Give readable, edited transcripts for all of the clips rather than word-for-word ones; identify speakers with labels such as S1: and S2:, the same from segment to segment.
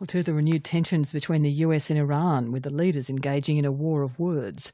S1: Well, to the renewed tensions between the US and Iran, with the leaders engaging in a war of words.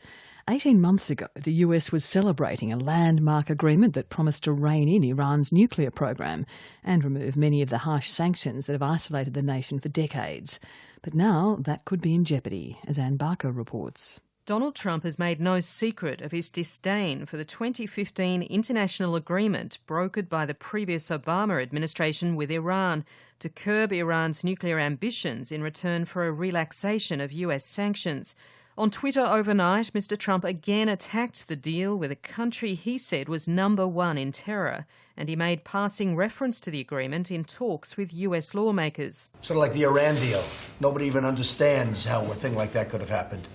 S1: 18 months ago, the US was celebrating a landmark agreement that promised to rein in Iran's nuclear program and remove many of the harsh sanctions that have isolated the nation for decades. But now that could be in jeopardy, as Anne Barker reports.
S2: Donald Trump has made no secret of his disdain for the 2015 international agreement brokered by the previous Obama administration with Iran to curb Iran's nuclear ambitions in return for a relaxation of US sanctions. On Twitter overnight, Mr. Trump again attacked the deal with a country he said was number one in terror, and he made passing reference to the agreement in talks with US lawmakers.
S3: Sort of like the Iran deal. Nobody even understands how a thing like that could have happened.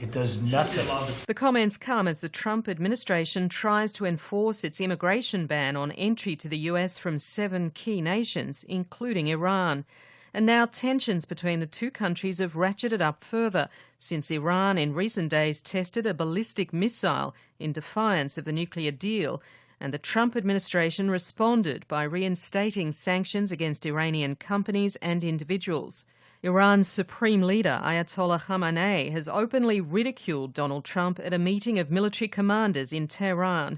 S3: It does nothing.
S2: The comments come as the Trump administration tries to enforce its immigration ban on entry to the US from 7 key nations, including Iran. And now tensions between the two countries have ratcheted up further since Iran in recent days tested a ballistic missile in defiance of the nuclear deal, and the Trump administration responded by reinstating sanctions against Iranian companies and individuals. Iran's supreme leader, Ayatollah Khamenei, has openly ridiculed Donald Trump at a meeting of military commanders in Tehran.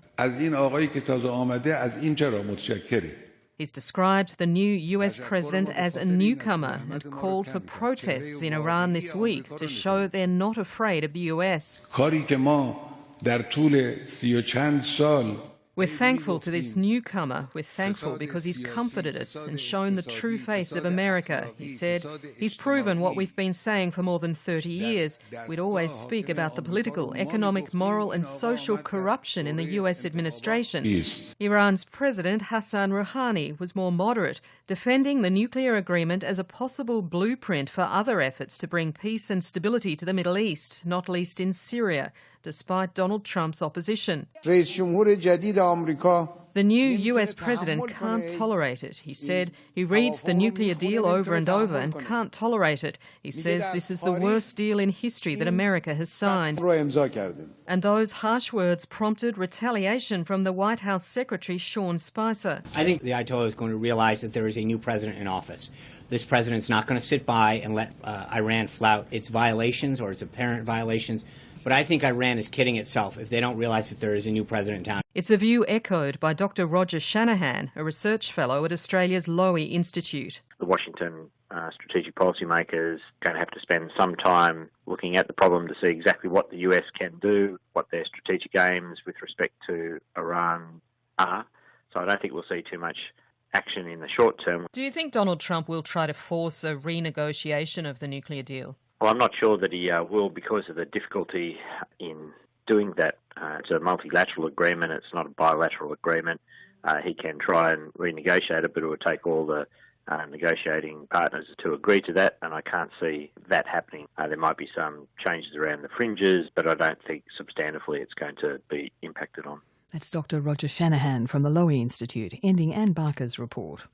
S2: He's described the new US president as a newcomer and called for protests in Iran this week to show they're not afraid of the US. We're thankful to this newcomer. We're thankful because he's comforted us and shown the true face of America, he said. He's proven what we've been saying for more than 30 years. We'd always speak about the political, economic, moral and social corruption in the US administration. Iran's President Hassan Rouhani was more moderate, defending the nuclear agreement as a possible blueprint for other efforts to bring peace and stability to the Middle East, not least in Syria, despite Donald Trump's opposition. The new US president can't tolerate it, he said. He reads the nuclear deal over and over and can't tolerate it. He says this is the worst deal in history that America has signed. And those harsh words prompted retaliation from the White House Secretary Sean Spicer.
S4: I think the Ayatollah is going to realize that there is a new president in office. This president's not going to sit by and let Iran flout its violations or its apparent violations. But I think Iran is kidding itself if they don't realize that there is a new president in town.
S2: It's a view echoed by Dr. Roger Shanahan, a research fellow at Australia's Lowy Institute.
S5: The Washington strategic policymakers are going to have to spend some time looking at the problem to see exactly what the US can do, what their strategic aims with respect to Iran are. So I don't think we'll see too much action in the short term.
S2: Do you think Donald Trump will try to force a renegotiation of the nuclear deal?
S5: Well, I'm not sure that he will because of the difficulty in doing that. It's a multilateral agreement. It's not a bilateral agreement. He can try and renegotiate it, but it would take all the negotiating partners to agree to that, and I can't see that happening. There might be some changes around the fringes, but I don't think substantively it's going to be impacted on.
S1: That's Dr. Roger Shanahan from the Lowy Institute, ending Anne Barker's report.